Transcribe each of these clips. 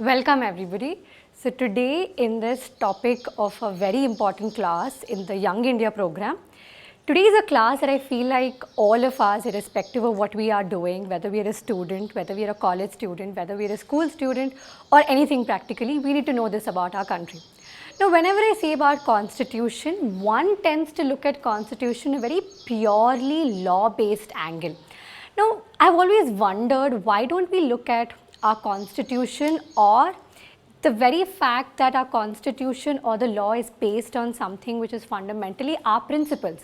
Welcome everybody. So today in this topic of a very important class in the Young India program, today is a class that I feel like all of us, irrespective of what we are doing, whether we are a student, whether we are a college student, whether we are a school student or anything practically, we need to know this about our country. Now whenever I say about constitution, one tends to look at constitution in a very purely law-based angle. Now I've always wondered, why don't we look at our constitution or the very fact that our constitution or the law is based on something which is fundamentally our principles.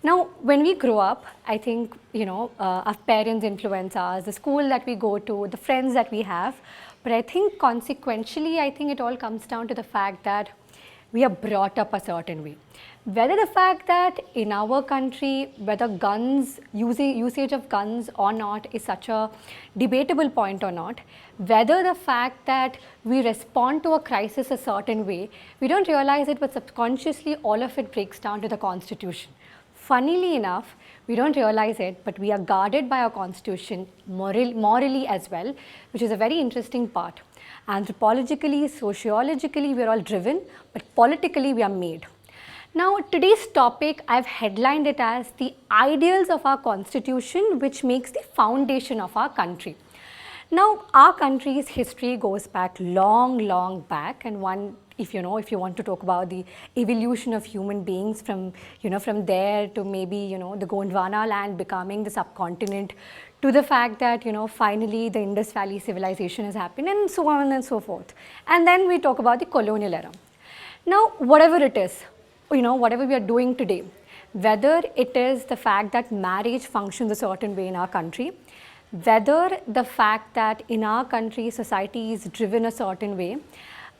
Now when we grow up, I think our parents influence us, the school that we go to, the friends that we have, but I think consequentially it all comes down to the fact that we are brought up a certain way. Whether the fact that in our country, whether guns, usage of guns or not is such a debatable point or not, whether the fact that we respond to a crisis a certain way, we don't realize it, but subconsciously all of it breaks down to the constitution. Funnily enough, we don't realize it, but we are guarded by our constitution morally as well, which is a very interesting part. Anthropologically, sociologically, we are all driven, but politically we are made. Now today's topic, I've headlined it as the ideals of our constitution, which makes the foundation of our country. Now our country's history goes back long back, and if you want to talk about the evolution of human beings from there to maybe the Gondwana land becoming the subcontinent, to the fact that finally the Indus Valley civilization has happened, and so on and so forth. And then we talk about the colonial era. Now whatever it is, whatever we are doing today, whether it is the fact that marriage functions a certain way in our country, whether the fact that in our country society is driven a certain way,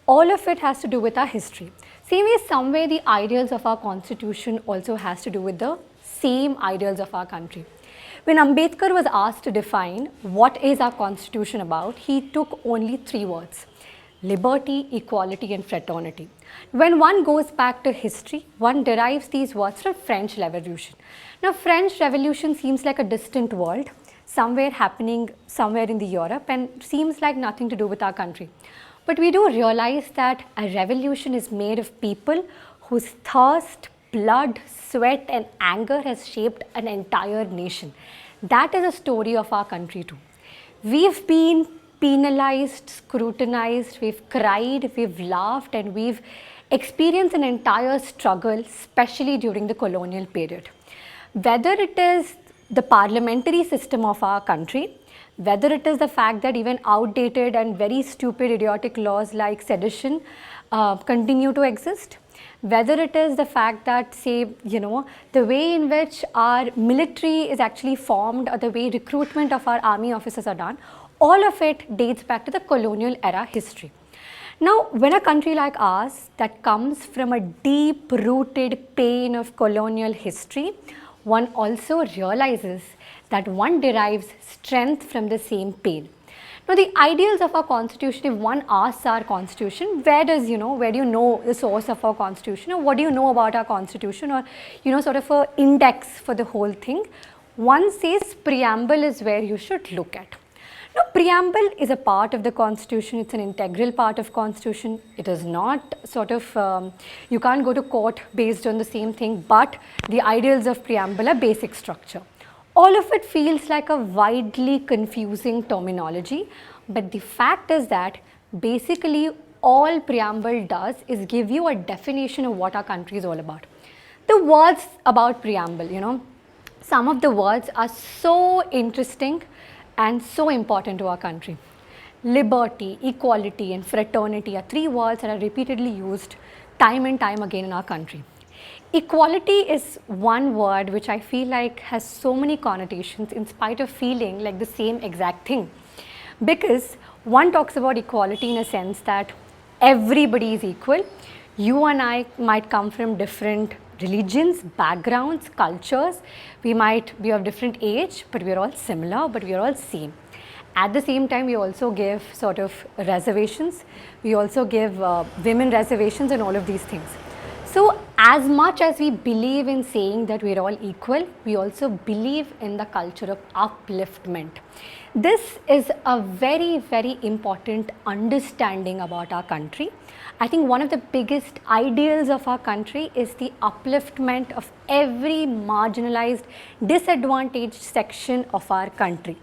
all of it has to do with our history. Same way, somewhere the ideals of our constitution also has to do with the same ideals of our country. When Ambedkar was asked to define what is our constitution about, he took only 3 words: liberty, equality and fraternity. When one goes back to history, one derives these words from French Revolution. Now French Revolution seems like a distant world, somewhere happening somewhere in the Europe, and seems like nothing to do with our country. But we do realize that a revolution is made of people whose thirst, blood, sweat and anger has shaped an entire nation. That is a story of our country too. We've been penalized, scrutinized, we've cried, we've laughed, and we've experienced an entire struggle, especially during the colonial period. Whether it is the parliamentary system of our country, whether it is the fact that even outdated and very stupid idiotic laws like sedition continue to exist, whether it is the fact that, say, the way in which our military is actually formed or the way recruitment of our army officers are done, all of it dates back to the colonial era history. Now, when a country like ours that comes from a deep-rooted pain of colonial history, one also realizes that one derives strength from the same pain. Now, the ideals of our constitution, if one asks our constitution, where do you know the source of our constitution, or what do you know about our constitution, or sort of a index for the whole thing, one says preamble is where you should look at. Now, preamble is a part of the constitution, it's an integral part of constitution. It is not sort of, you can't go to court based on the same thing, but the ideals of preamble are basic structure. All of it feels like a widely confusing terminology, but the fact is that basically all preamble does is give you a definition of what our country is all about. The words about preamble, some of the words are so interesting and so important to our country. Liberty, equality and fraternity are 3 words that are repeatedly used time and time again in our country. Equality is one word which I feel like has so many connotations in spite of feeling like the same exact thing. Because one talks about equality in a sense that everybody is equal. You and I might come from different religions, backgrounds, cultures. We might be of different age, but we are all similar, but we are all same. At the same time, we also give sort of reservations. We also give women reservations and all of these things. So, as much as we believe in saying that we're all equal, we also believe in the culture of upliftment. This is a very, very important understanding about our country. I think one of the biggest ideals of our country is the upliftment of every marginalized, disadvantaged section of our country.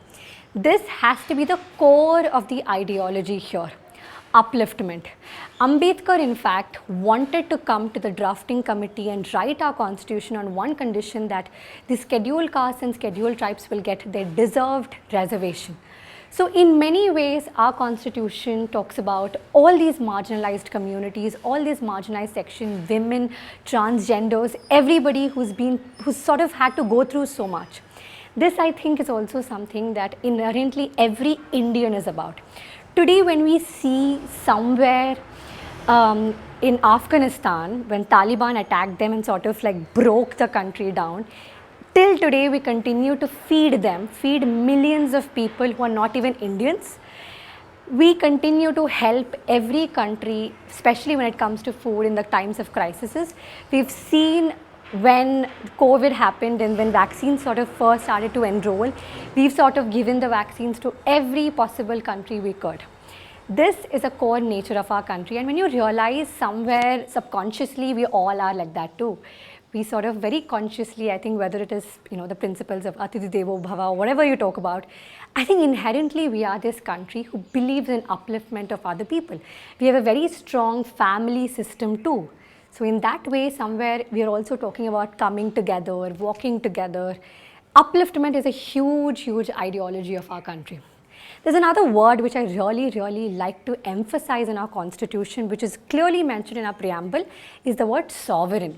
This has to be the core of the ideology here. Upliftment. Ambedkar, in fact, wanted to come to the drafting committee and write our constitution on one condition, that the scheduled castes and scheduled tribes will get their deserved reservation. So in many ways, our constitution talks about all these marginalized communities, all these marginalized sections, women, transgenders, everybody who's sort of had to go through so much. This, I think, is also something that inherently every Indian is about. Today, when we see somewhere in Afghanistan, when Taliban attacked them and sort of like broke the country down, till today we continue to feed them, feed millions of people who are not even Indians. We continue to help every country, especially when it comes to food in the times of crises. We've seen when COVID happened and when vaccines sort of first started to enroll, we've sort of given the vaccines to every possible country we could. This is a core nature of our country, and when you realize somewhere subconsciously we all are like that too. We sort of very consciously, I think, whether it is the principles of Atithi Devo Bhava or whatever you talk about, I think inherently we are this country who believes in upliftment of other people. We have a very strong family system too. So in that way, somewhere we are also talking about coming together, walking together. Upliftment is a huge, huge ideology of our country. There's another word which I really, really like to emphasize in our constitution, which is clearly mentioned in our preamble, is the word sovereign.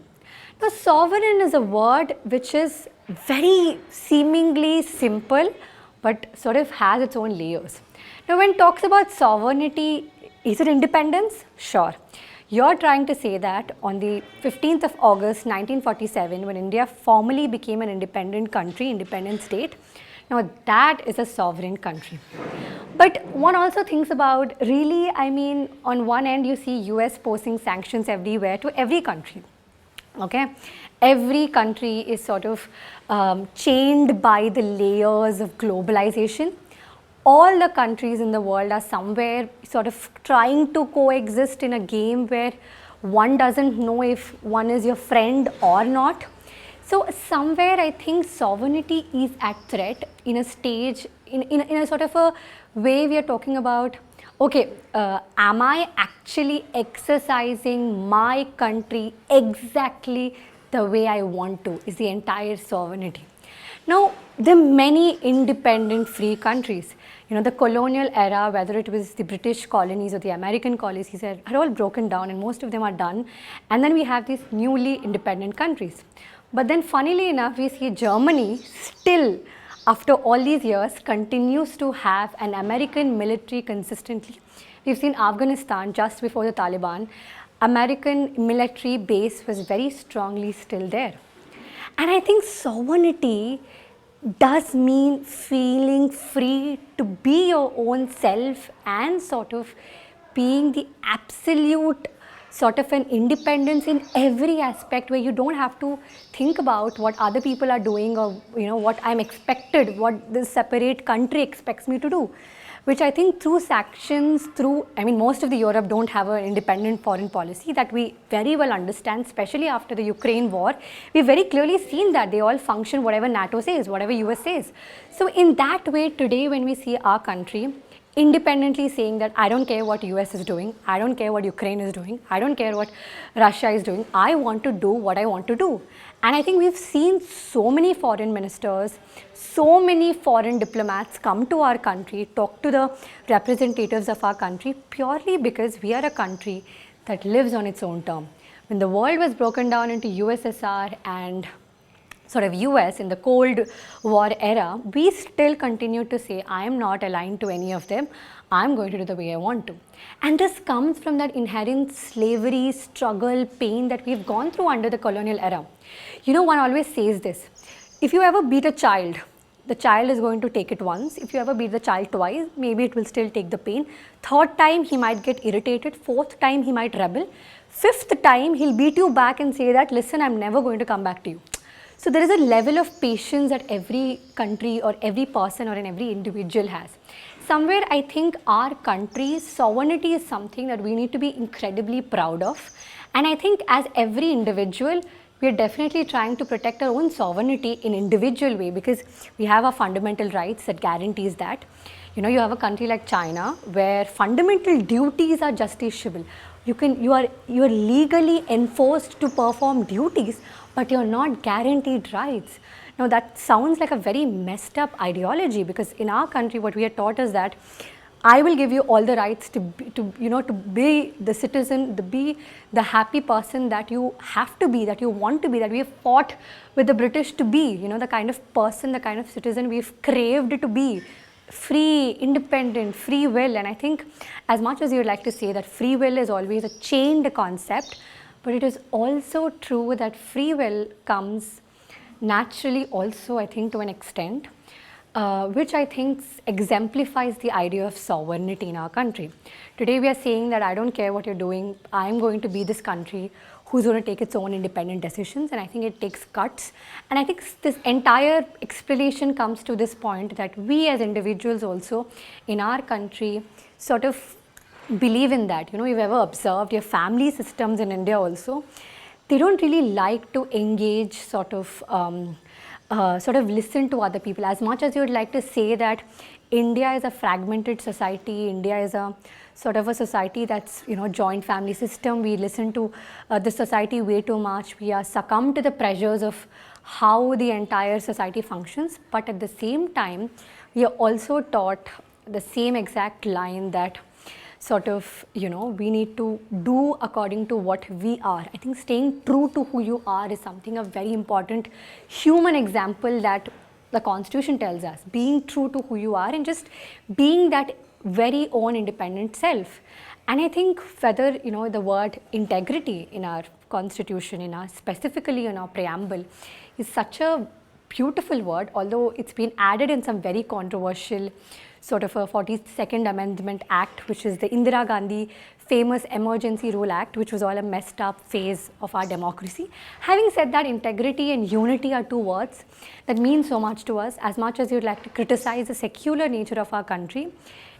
Now, sovereign is a word which is very seemingly simple, but sort of has its own layers. Now, when it talks about sovereignty, is it independence? Sure. You're trying to say that on the 15th of August 1947, when India formally became an independent country, independent state, now that is a sovereign country. But one also thinks about, really, I mean, on one end you see US posing sanctions everywhere to every country. Okay, every country is sort of chained by the layers of globalization. All the countries in the world are somewhere sort of trying to coexist in a game where one doesn't know if one is your friend or not. So somewhere I think sovereignty is at threat in a stage, in a sort of a way we are talking about, okay, am I actually exercising my country exactly the way I want to, is the entire sovereignty. Now, there are many independent free countries. The colonial era, whether it was the British colonies or the American colonies, are all broken down and most of them are done. And then we have these newly independent countries. But then funnily enough, we see Germany still, after all these years, continues to have an American military consistently. We've seen Afghanistan just before the Taliban, American military base was very strongly still there. And I think sovereignty does mean feeling free to be your own self and sort of being the absolute sort of an independence in every aspect, where you don't have to think about what other people are doing or what I'm expected, what this separate country expects me to do. Which I think through sanctions, most of the Europe don't have an independent foreign policy that we very well understand, especially after the Ukraine war. We've very clearly seen that they all function whatever NATO says, whatever US says. So in that way, today when we see our country independently saying that I don't care what US is doing, I don't care what Ukraine is doing, I don't care what Russia is doing, I want to do what I want to do. And I think we've seen so many foreign ministers, so many foreign diplomats come to our country, talk to the representatives of our country, purely because we are a country that lives on its own term. When the world was broken down into USSR and sort of US in the Cold War era, we still continue to say, I am not aligned to any of them, I am going to do the way I want to. And this comes from that inherent slavery, struggle, pain that we've gone through under the colonial era. One always says this, if you ever beat a child, the child is going to take it once. If you ever beat the child twice, maybe it will still take the pain. Third time, he might get irritated. Fourth time, he might rebel. fifth time he'll beat you back and say that, listen, I'm never going to come back to you. So there is a level of patience that every country or every person or in every individual has. Somewhere I think our country's sovereignty is something that we need to be incredibly proud of. And I think as every individual, we are definitely trying to protect our own sovereignty in individual way, because we have our fundamental rights that guarantees that. You know, you have a country like China where fundamental duties are justiciable. You are legally enforced to perform duties, but you're not guaranteed rights. Now that sounds like a very messed up ideology, because in our country what we are taught is that I will give you all the rights to be the citizen, to be the happy person that you have to be, that you want to be, that we have fought with the British to be, you know, the kind of person, the kind of citizen we've craved to be. Free, independent, free will. And I think as much as you would like to say that free will is always a chained concept, but it is also true that free will comes naturally also, I think, to an extent, which I think exemplifies the idea of sovereignty in our country. Today we are saying that I don't care what you're doing, I'm going to be this country who's going to take its own independent decisions, and I think it takes guts. And I think this entire explanation comes to this point that we as individuals also in our country sort of believe in that. You know, you've ever observed your family systems in India also, they don't really like to engage sort of listen to other people. As much as you would like to say that India is a fragmented society, India is a sort of a society that's, you know, joint family system, we listen to the society way too much, we are succumb to the pressures of how the entire society functions, but at the same time we are also taught the same exact line that sort of, you know, we need to do according to what we are. I think staying true to who you are is something, a very important human example that the Constitution tells us, being true to who you are and just being that very own independent self. And I think whether, you know, the word integrity in our Constitution, in our specifically in our preamble, is such a beautiful word, although it's been added in some very controversial sort of a 42nd Amendment Act, which is the Indira Gandhi famous Emergency Rule Act, which was all a messed up phase of our democracy. Having said that, integrity and unity are two words that mean so much to us. As much as you'd like to criticize the secular nature of our country,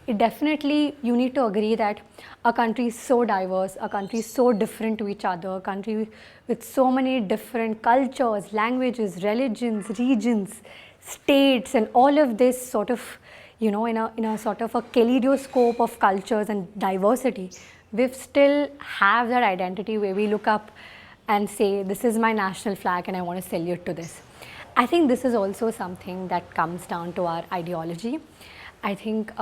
it definitely, you need to agree that our country is so diverse, our country is so different to each other, a country with so many different cultures, languages, religions, regions, states, and all of this sort of, you know, in a sort of a kaleidoscope of cultures and diversity, we still have that identity where we look up and say, this is my national flag and I want to salute to this. I think this is also something that comes down to our ideology. I think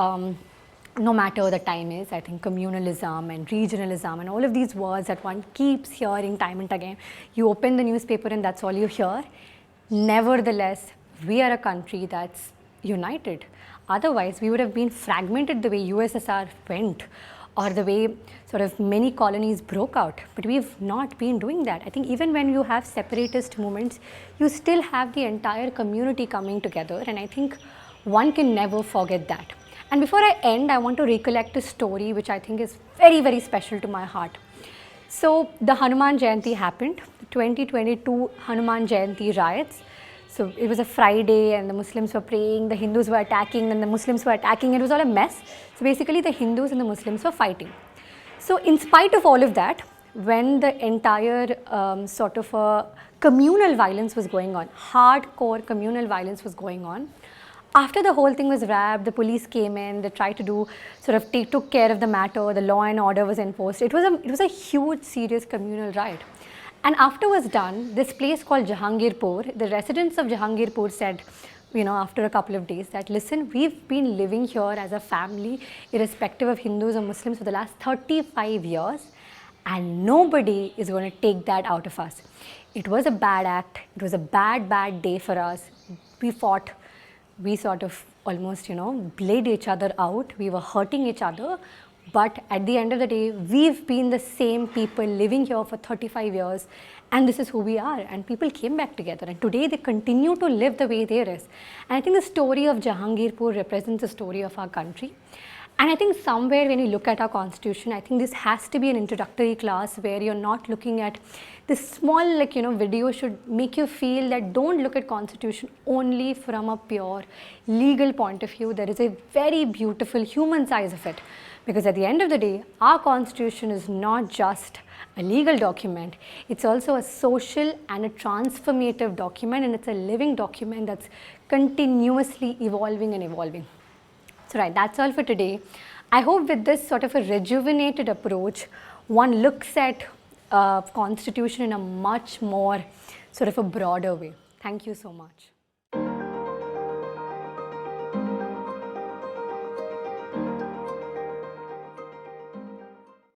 no matter what the time is, I think communalism and regionalism and all of these words that one keeps hearing time and again, you open the newspaper and that's all you hear. Nevertheless, we are a country that's united. Otherwise, we would have been fragmented the way USSR went, or the way sort of many colonies broke out. But we've not been doing that. I think even when you have separatist movements, you still have the entire community coming together, and I think one can never forget that. And before I end, I want to recollect a story which I think is very, very special to my heart. So the Hanuman Jayanti happened, the 2022 Hanuman Jayanti riots. So it was a Friday and the Muslims were praying, the Hindus were attacking and the Muslims were attacking. It was all a mess. So basically the Hindus and the Muslims were fighting. So in spite of all of that, when the entire sort of a communal violence was going on, hardcore communal violence was going on, after the whole thing was wrapped, the police came in, they tried to do, sort of took care of the matter, the law and order was enforced. It was a huge, serious communal riot. And after it was done, this place called Jahangirpur, the residents of Jahangirpur said, you know, after a couple of days that, listen, we've been living here as a family, irrespective of Hindus or Muslims, for the last 35 years, and nobody is going to take that out of us. It was a bad act. It was a bad, bad day for us. We fought. We sort of almost, you know, bled each other out. We were hurting each other. But at the end of the day, we've been the same people living here for 35 years, and this is who we are. And people came back together, and today they continue to live the way there is. And I think the story of Jahangirpur represents the story of our country. And I think somewhere when you look at our constitution, I think this has to be an introductory class where you're not looking at this small video should make you feel that don't look at constitution only from a pure legal point of view. There is a very beautiful human side of it, because at the end of the day, our constitution is not just a legal document, it's also a social and a transformative document, and it's a living document that's continuously evolving and evolving. So right, that's all for today. I hope with this sort of a rejuvenated approach, one looks at constitution in a much more sort of a broader way. Thank you so much.